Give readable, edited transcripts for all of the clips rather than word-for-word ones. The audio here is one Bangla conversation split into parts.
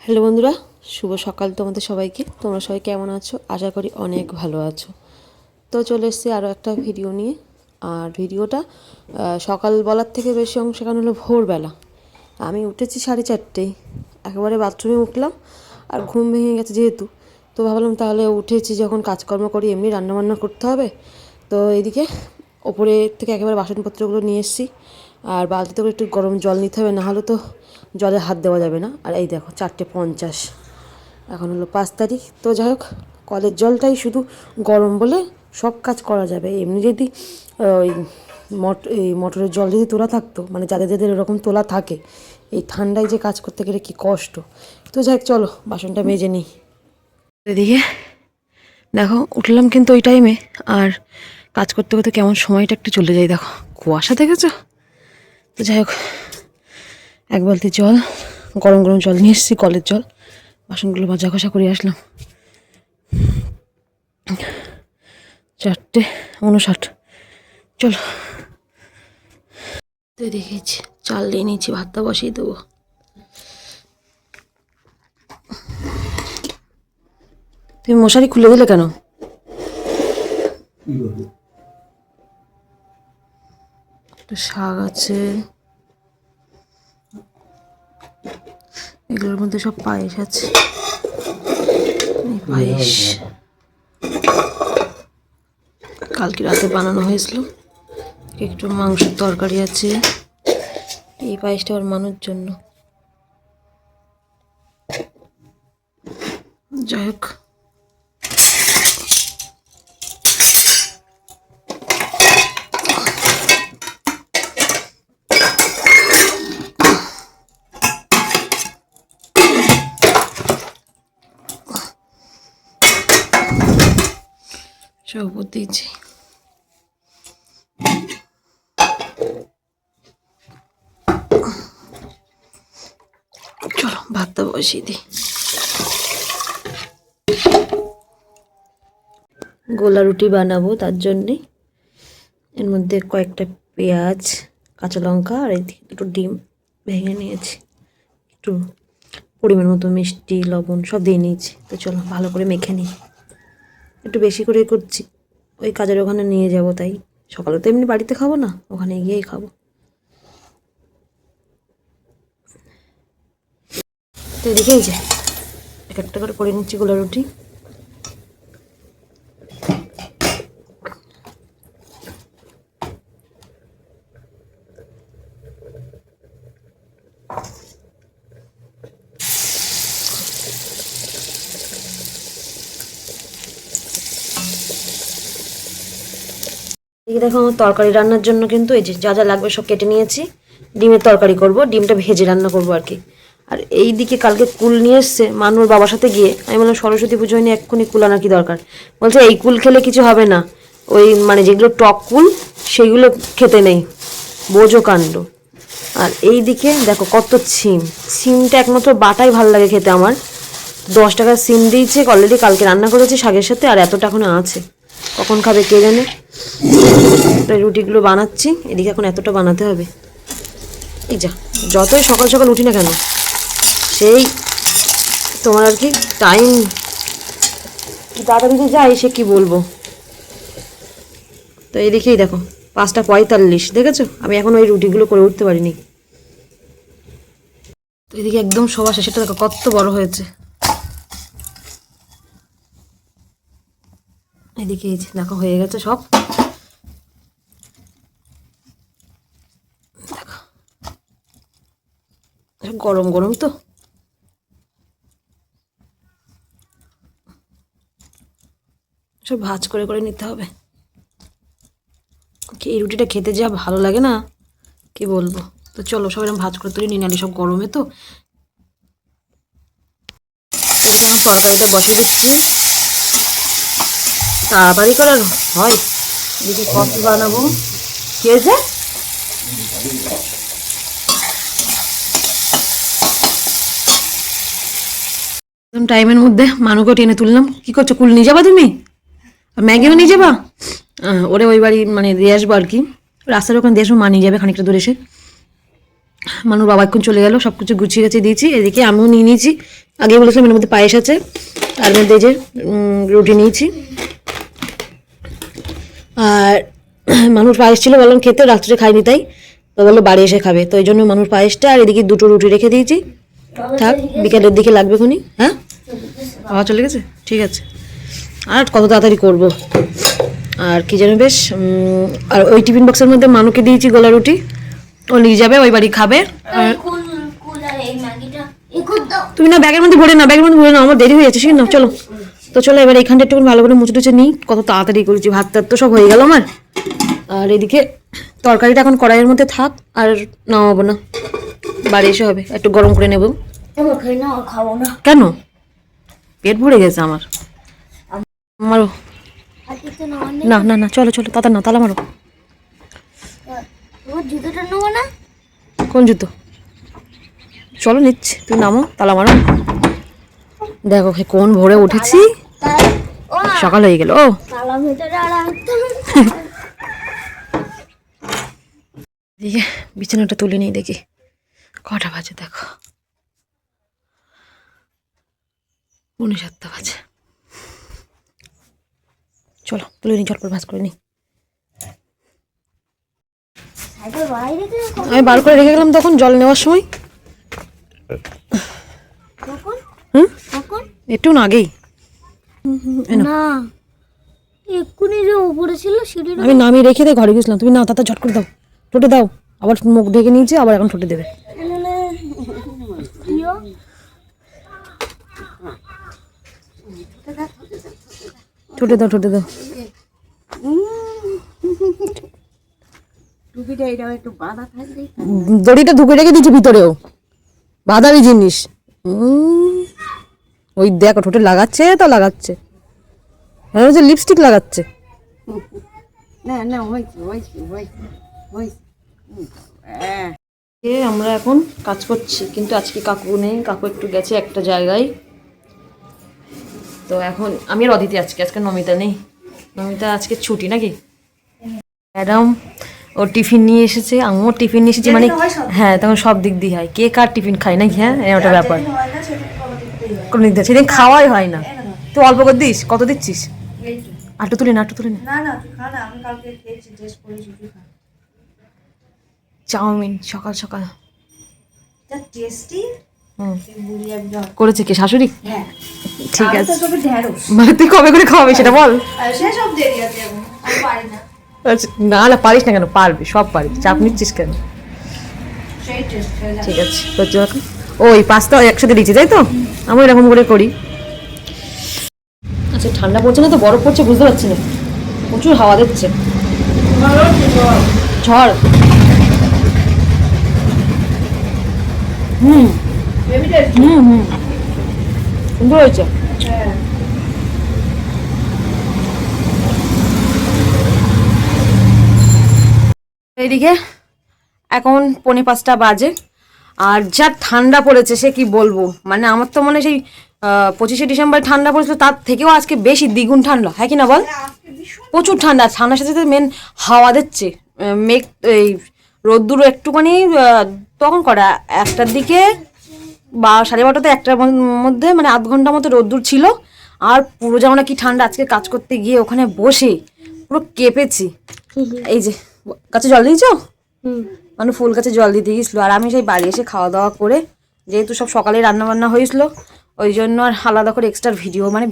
হ্যালো বন্ধুরা, শুভ সকাল তোমাদের সবাইকে। তোমরা সবাই কেমন আছো? আশা করি অনেক ভালো আছো। তো চলে এসেছি আরও একটা ভিডিও নিয়ে। আর ভিডিওটা সকাল বলার থেকে বেশি অংশ সেখানে হলো ভোরবেলা। আমি উঠেছি 4:30, একেবারে বাথরুমে উঠলাম। আর ঘুম ভেঙে গেছে যেহেতু, তো ভাবলাম তাহলে উঠেছি যখন কাজকর্ম করি এমনি রান্নাবান্না করতে হবে। তো এইদিকে ওপরে থেকে একেবারে বাসনপত্রগুলো নিয়ে এসেছি। আর বালতিতে করে একটু গরম জল নিতে হবে, নাহলে তো জলে হাত দেওয়া যাবে না। আর এই দেখো 4:50, এখন হলো 5 তারিখ। তো যাই হোক, কলের জলটাই শুধু গরম বলে সব কাজ করা যাবে। এমনি যদি ওই মোটরের জল যদি তোলা থাকতো, মানে যাদের যাদের এরকম তোলা থাকে, এই ঠান্ডায় যে কাজ করতে গেলে কী কষ্ট। তো যাই হোক, চলো বাসনটা মেজে নিই। এদিকে দেখো উঠলাম কিন্তু ওই টাইমে, আর কাজ করতে করতে কেমন সময়টা একটু চলে যায়। দেখো কুয়াশা দেখেছো? তো যাই হোক, এক বালতি জল, গরম গরম জল নিয়ে এসেছি, কলের জল। বাসনগুলো মাজা ঘষা করে আসলাম। 4:59, চলো। তো দেখেছি চাল নিয়ে নিচ্ছি, ভাতটা বসিয়ে দেবো। তুমি মশারি খুলে দিলে কেন? একটু শাক আছে, এগুলোর মধ্যে সব পায়েস আছে। পায়েস কালকে রাতে বানানো হয়েছিল। একটু মাংসের তরকারি আছে। এই পায়েসটা ওর মানুষ জন্য। যাই হোক, সব উপর দিয়েছি। চলো ভাতটা বসিয়ে দিই। গোলা রুটি বানাবো, তার জন্যে এর মধ্যে কয়েকটা পেঁয়াজ, কাঁচা লঙ্কা আর এদিকে দুটো ডিম ভেঙে নিয়েছি। একটু পরিমাণ মতো মিষ্টি, লবণ সব দিয়ে নিয়েছি। তো চলো ভালো করে মেখে নিই। একটু বেশি করে করছি, ওই কাজের ওখানে নিয়ে যাব, তাই সকালে তো এমনি বাড়িতে খাবো না, ওখানে গিয়েই খাবো। তো এদিকে এই যে এক একটা করে নিচ্ছি গোলা রুটি। এই দেখো, আমার তরকারি রান্নার জন্য কিন্তু এই যে যা যা লাগবে সব কেটে নিয়েছি। ডিমের তরকারি করব, ডিমটা ভেজে রান্না করব আর কি। আর এই দিকে কালকে কুল নিয়ে এসছে মানুর বাবার সাথে গিয়ে। আমি বললাম সরস্বতী পুজোয় নিয়ে এক্ষুনি কুল আনার কি দরকার। বলছে এই কুল খেলে কিছু হবে না, ওই মানে যেগুলো টক কুল সেগুলো খেতে নেই, বোঝো কাণ্ড। আর এই দিকে দেখো কত সিমটা একমাত্র বাটাই ভালো লাগে খেতে আমার। 10 টাকার সিম দিয়েছে, অলরেডি কালকে রান্না করেছি শাকের সাথে, আর এতটা এখনো আছে, কখন খাবে কে জানে। রুটিগুলো বানাচ্ছি, এদিকে এখন এতটা বানাতে হবে। এই যা, যতই সকাল সকাল উঠি না কেন, সেই তোমার আর কি টাইম কি তাড়াতাড়ি যে যায় সে কি বলবো। তো এদিকেই দেখো 5:45, দেখেছো? আমি এখন ওই রুটিগুলো করে উঠতে পারিনি। তো এদিকে একদম সবার শেষেটা দেখো কত বড় হয়েছে। এদিকে এই যে দেখো হয়ে গেছে সব। দেখো গরম গরম তো, সব ভাজ করে করে নিতে হবে। এই রুটিটা খেতে যা ভালো লাগে না কি বলবো। তো চলো সব এরকম ভাজ করে তুলে নিয়ে নালি, সব গরমে তো। এদিকে আমার তরকারিটা বসিয়ে দিচ্ছি, তাড়াতাড়ি করার হয়। এদিকে কফি বানাবো। কি হয়েছে? একদম টাইমের মধ্যে মানুকে টেনে তুললাম। কি করছো? কুল নিয়ে যাবা তুমি? আর ম্যাগিও নিয়ে যাবা? ওরে ওই বাড়ি মানে দিয়ে আসবো আর কি, রাস্তার ওখানে দিয়ে আসবো, মা নিয়ে যাবে খানিকটা দূরে এসে। মানুর বাবা এখন চলে গেল, সব কিছু গুছিয়ে গেছে দিয়েছি। এদিকে আমিও নিয়ে নিয়েছি, আগে বলেছিলাম এর মধ্যে পায়েস আছে, তার মধ্যে এই যে রুটি নিয়েছি। আর মানুষ পায়েস ছিল, বললাম খেতে, রাত্রে খাইনি তাই, তো বললো বাড়ি এসে খাবে, তো ওই জন্য মানুষ পায়েসটা আর এদিকে দুটো রুটি রেখে দিয়েছি। থাক, বিকেলের দিকে লাগবে খুনি। হ্যাঁ, বাবা চলে গেছে, ঠিক আছে। আর কত তাড়াতাড়ি করবো। আর কি যেন বেশ, আর ওই টিফিন বক্সের মধ্যে মানুকে দিয়েছি গোলা রুটি, ও নিয়ে যাবে, ওই বাড়ি খাবে। তুমি না ব্যাগের মধ্যে ভরে না, ব্যাগের মধ্যে ভরে না, আমার দেরি হয়ে যাচ্ছে, ঠিক না? চলো তো, চলো এবার এইখানটা একটু ভালো করে মুছে টুচে নিই। কত তাড়াতাড়ি করেছি, ভাত টাত তো সব হয়ে গেল আমার। আর এদিকে তরকারিটা এখন কড়াইয়ের মধ্যে থাক, আর নামাবো না, বাড়ি এসে হবে, একটু গরম করে নেবো। খাবো না। কেন? পেট ভরে গেছে আমার। মারো। না না না, চলো চলো, তাতা না, তালা মারো। তোমার জুতোটা নেবো না? কোন জুতো? চলো নিচ্ছি, তুই নামো, তালা মারো। দেখো কোন ভোরে উঠেছি, সকাল হয়ে গেল। ও তালা ভেতরে আর দেখি বিছানাটা তুলে নিই, দেখি কটা বাজে, দেখো 7:45 বাজে। চলো তুলে নিই, ঝটপট ভাঁজ করে নিই। আমি বার করে রেখে গেলাম তখন জল নেওয়ার সময়। হুম, একটু না আগেই না, এক্ষুনি যে উপরে ছিল সিঁড়িটা। আমি নামিয়ে রেখে দিয়ে ঘরে গেছিলাম। তুমি না, তাতে ঝট করে দাও, ঠোঁটে দাও। আবার মুখ ঢেকে নিয়েছে, আবার এখন ঠোঁটে দেবে। ঠোঁটে দাও, ঠোঁটে দাও। দড়িটা ঢুকে রেখে দিয়েছে ভিতরেও, বাঁধাবি জিনিস। ওই দেখো ঠোঁটে লাগাচ্ছে, তো লাগাচ্ছে, লিপস্টিক লাগাচ্ছে। আমরা এখন কাজ করছি, কিন্তু আজকে কাকু নেই, কাকু একটু গেছে একটা জায়গায়। তো এখন আমি আর অদিতি আজকে নমিতা নেই, নমিতা আজকে ছুটি নাকি। ম্যাডাম ওর টিফিন নিয়ে এসেছে, আমিও টিফিন নিয়ে এসেছি, মানে হ্যাঁ, তখন সব দিক দিয়ে হয়, কে কার টিফিন খায় নাকি। হ্যাঁ, ওটা ব্যাপার, কোনো দিক দিয়ে সেদিন খাওয়াই হয় না। তুই অল্প করে দিস, কত দিচ্ছিস? আটটু তুলে না, আটটু তুলে না। চাউমিন সকাল সকাল করেছে কে? শাশুড়ি? ঠিক আছে, মানে তুই কবে করে খাওয়াবি সেটা বল। আচ্ছা, না না, পারিস না কেন? পারবি, সব পারবি, চাপ নিচ্ছিস কেন? ঠিক আছে, তোর জন্য ওই পাস্তা একসাথে দিচ্ছি, তাই তো? আমি এরকম করে করি। আচ্ছা, ঠান্ডা পড়ছে না তো বরফ পড়ছে বুঝতে পারছি না, প্রচুর হাওয়া দিচ্ছে, ঝড়। হুম হুম হুম, সুন্দর হয়েছে। এইদিকে এখন 4:45 বাজে, আর যা ঠান্ডা পড়েছে সে কি বলবো। মানে আমার তো মনে হয় সেই 25শে ডিসেম্বর ঠান্ডা পড়েছিল, তার থেকেও আজকে বেশি, দ্বিগুণ ঠান্ডা, হ্যাঁ কি না বল? প্রচুর ঠান্ডা, ঠান্ডার সাথে সাথে মেন হাওয়া দিচ্ছে, মেঘ, এই রোদ্দুর একটুখানি তখন করা 1টার দিকে বা 12:30তে 1টার মধ্যে, মানে আধ ঘন্টা মতো রোদ্দুর ছিল। আর পুরো যেমন কি ঠান্ডা, আজকে কাজ করতে গিয়ে ওখানে বসে পুরো কেঁপেছি। এই যে গাছে জল দিয়েছ, মানে ফুল গাছে জল দিতে গেছিলো। আর আমি সেই বাড়ি এসে খাওয়া দাওয়া করে, যেহেতু সব সকালে রান্না বান্না হয়েছিল, ওই জন্য আর আলাদা করে এক্সট্রা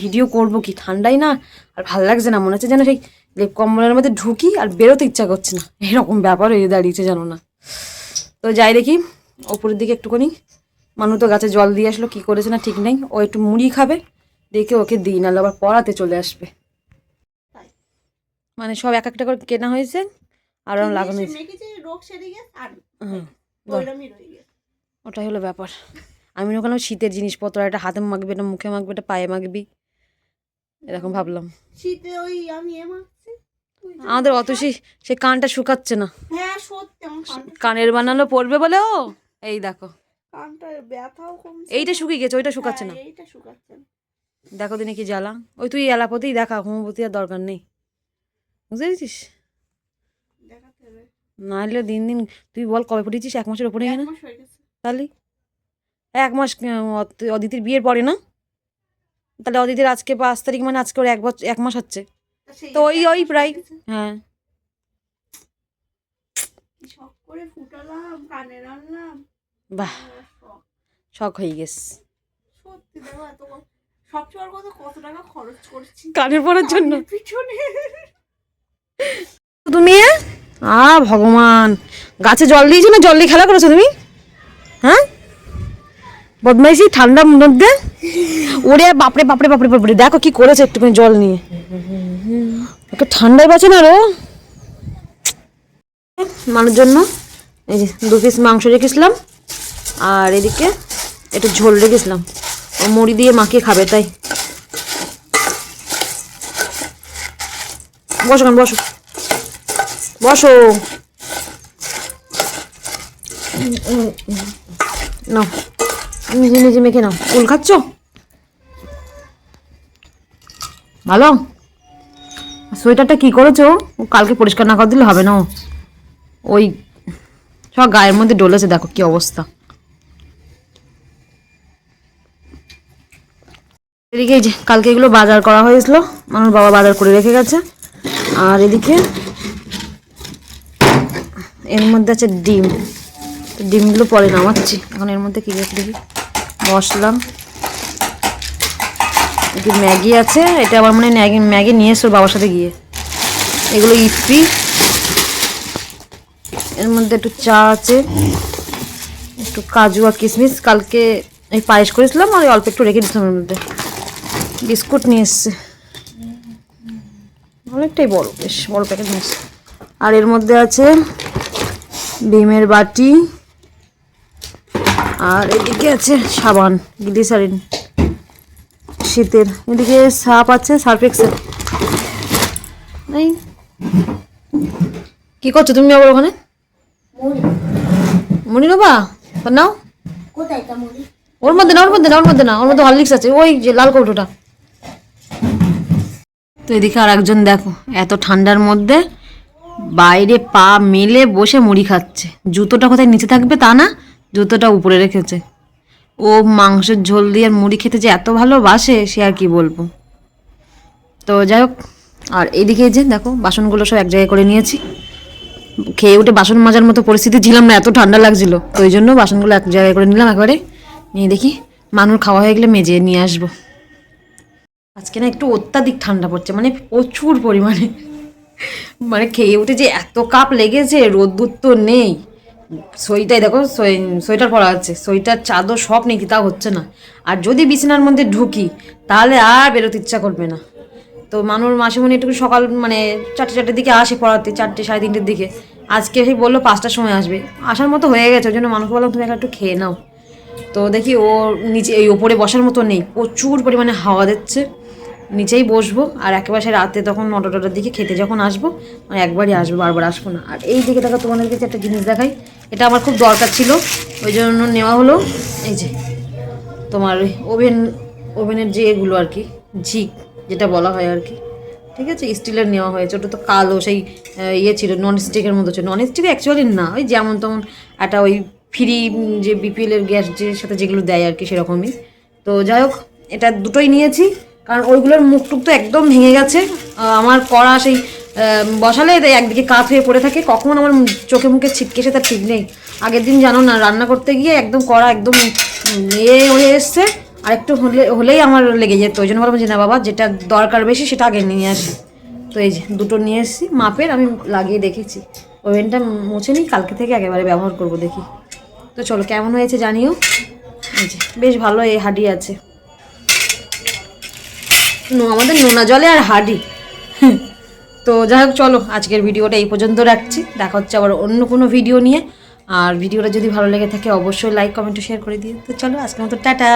ভিডিও করবো কি, ঠান্ডাই না, আর ভালো লাগছে না, মনে হচ্ছে যেন সেই লেপ কম্বলের মধ্যে ঢুকি আর বেরোতে ইচ্ছা করছে না, এরকম ব্যাপার হয়ে দাঁড়িয়েছে জানো না। তো যাই দেখি ওপরের দিকে একটুখানি, মানু তো গাছে জল দিয়ে আসলো, কি করেছে না ঠিক নেই, ও একটু মুড়ি খাবে, দেখে ওকে দিই, নাহলে আবার পড়াতে চলে আসবে। মানে সব এক একটা করে কেনা হয়েছে আর লাগানো হয়েছে, ওটাই হলো ব্যাপার। আমি ওখানে শীতের জিনিসপত্র, একটা হাতে মাখবি, এটা মুখে মাখবি, এটা পায়ে মাখবি, এরকম ভাবলাম। শীতে ওই আমি আমাদের অত সে কানটা শুকাচ্ছে না, কানের বানানো পড়বে বলে। ও এই দেখো এইটা শুকিয়ে গেছে, ওইটা শুকাচ্ছে না, দেখো দিনে কি জ্বালা। ওই তুই এলাপতিই দেখা, হোমিওপ্যাথি আর দরকার নেই, বুঝতে পেরেছিস? না হলে দিন দিন, তুই বল কবে পড়েছিস? 1 মাসের ওপরে না তাহলে 1 মাস অদিতির বিয়ের পরে না? তাহলে অদিতির আজকে 5 তারিখ, মানে আজকে ওর 1 মাস হচ্ছে। তো ওই প্রায়, হ্যাঁ। শখ করে ফুটালাম, কানে রাখলাম, বাহ, শখ হয়ে গেছে সত্যি দেখো এত সবচেয়ে বড় কথা কত টাকা খরচ করছি কানের পরার জন্য পিছনে। তুমি। ভগবান, গাছে জল দিয়েছো না জল দিয়ে খেলা করেছো তুমি? হ্যাঁ, বদমাইশি ঠান্ডার মধ্যে। ওরে বাপরে বাপরে বাপরে বাপরে, দেখো কি করেছে একটুখানি জল নিয়ে। ওকে ঠান্ডায় বাঁচে না রে। মানুষ জন্য এই যে 2 পিস মাংস রেখেছিলাম, আর এদিকে একটু ঝোল রেখেছিলাম। ও মুড়ি দিয়ে মাখিয়ে খাবে, তাই। বসো কেন, বসো বসো। নাও, নিজে নিজে মেখে নাও। ফুল খাচ্ছ ভালো। সোয়েটারটা কি করেছো? কালকে পরিষ্কার না করে দিলে হবে না। ওই সব গায়ের মধ্যে ডলেছে, দেখো কি অবস্থা। এদিকে এই যে কালকে এগুলো বাজার করা হয়েছিল, আমার বাবা বাজার করে রেখে গেছে। আর এদিকে এর মধ্যে আছে ডিম। ডিমগুলো পরে নামাচ্ছি। এখন এর মধ্যে কি রেখে দেখি, মশলা, একটু ম্যাগি আছে। এটা আমার মনে হয় ম্যাগি নিয়ে এসো বাবার সাথে গিয়ে। এগুলো ইপি। এর মধ্যে একটু চা আছে, একটু কাজু আর কিশমিশ। কালকে এই পায়েস করেছিলাম, আর অল্প একটু রেখে দিচ্ছিলাম। এর মধ্যে বিস্কুট নিয়ে এসছে, অনেকটাই বড়, বেশ বড় প্যাকেট নিয়ে এসছে। আর এর মধ্যে আছে ডিমের বাটি, আর এদিকে আছে সাবান, গ্লিসারিন শীতের। এদিকে সার্ফ আছে, সার্ফ এক্সেল। এই কি করছো তুমি আবার ওখানে? মুড়ি নেবা? নাও। কোথায় তা মুড়ি? ওর মধ্যে না, ওর মধ্যে না, ওর মধ্যে না, ওর মধ্যে হরলিক্স আছে, ওই যে লাল কৌটোটা। তো এদিকে আর একজন দেখো, এত ঠান্ডার মধ্যে বাইরে পা মেলে বসে মুড়ি খাচ্ছে। জুতোটা কোথায় নিচে থাকবে তা না, জুতোটা উপরে রেখেছে। ও মাংসের ঝোল দিয়ে আর মুড়ি খেতে যে এত ভালোবাসে, সে আর কি বলবো। তো যাই হোক, আর এইদিকে যে দেখো বাসনগুলো সব এক জায়গায় করে নিয়েছি। খেয়ে উঠে বাসন মাজার মতো পরিস্থিতি ছিলাম না, এত ঠান্ডা লাগছিল। তো ওই জন্য বাসনগুলো এক জায়গায় করে নিলাম একবারে। নিয়ে দেখি মানুষ খাওয়া হয়ে গেলে মেজে নিয়ে আসবো। আজকে না একটু অত্যাধিক ঠান্ডা পড়ছে, মানে প্রচুর পরিমাণে। মানে খেয়ে উঠে যে এত কাপ লেগেছে, রোদ্দুর তো নেই। সোয়েটার দেখো, সোয়েটার পরা আছে, সোয়েটার চাদর সব নেই, তাও হচ্ছে না। আর যদি বিছানার মধ্যে ঢুকি তাহলে আর বেরোতে ইচ্ছা করবে না। তো মানুষ মাসে মনে একটু সকাল মানে 4-4টের দিকে আসে পড়াতে, 4টে 3:30-র দিকে। আজকে এসে বললো 5টার সময় আসবে, আসার মতো হয়ে গেছে। ওই জন্য মানুষকে বললাম তুমি একটু খেয়ে নাও। তো দেখি ও নিচে এই ওপরে বসার মতো নেই, প্রচুর পরিমাণে হাওয়া দিচ্ছে। নিচেই বসবো, আর একেবারে রাতে তখন 9টার দিকে খেতে যখন আসবো, মানে একবারই আসবো, বারবার আসবো না। আর এই দিকে দেখো, তোমাদের কাছে একটা জিনিস দেখাই, এটা আমার খুব দরকার ছিল, ওই জন্য নেওয়া হলো। এই যে তোমার ওভেনের যে এগুলো আর কি, ঝিক যেটা বলা হয় আর কি, ঠিক আছে, স্টিলের নেওয়া হয়েছে। ওটা তো কালো সেই ইয়ে ছিল, ননস্টিকের মতো ছিল। ননস্টিক অ্যাকচুয়ালি না, ওই যেমন তেমন একটা ওই ফ্রি যে বিপিএলের গ্যাস যে সাথে যেগুলো দেয় আর কি, সেরকমই। তো যাই হোক, এটা দুটোই নিয়েছি, কারণ ওইগুলোর মুখটুক তো একদম ভেঙে গেছে। আমার কড়া সেই বসালে একদিকে কাত হয়ে পড়ে থাকে, কখন আমার চোখে মুখে ছিটকে এসে তার ঠিক নেই। আগের দিন জানো না, রান্না করতে গিয়ে একদম কড়া একদম হয়ে এসছে, আর একটু হলেই আমার লেগে যেত। ওই জন্য বললাম যে না বাবা, যেটা দরকার বেশি সেটা আগে নিয়ে আসি। তো এই যে দুটো নিয়ে এসেছি মাপের, আমি লাগিয়ে দেখেছি। ওভেনটা মুছে নিই, কালকে থেকে একেবারে ব্যবহার করব দেখি। তো চলো কেমন হয়েছে জানিও। এই যে বেশ ভালো, এই হাঁডি আছে, আমাদের নোনা জলে আর হাঁডি। তো যাই হোক, চলো আজকের ভিডিওটা এই পর্যন্ত রাখছি। দেখা হচ্ছে আবার অন্য কোনো ভিডিও নিয়ে। আর ভিডিওটা যদি ভালো লেগে থাকে অবশ্যই লাইক কমেন্ট শেয়ার করে দিও। তো চলো আজকের মতো টাটা।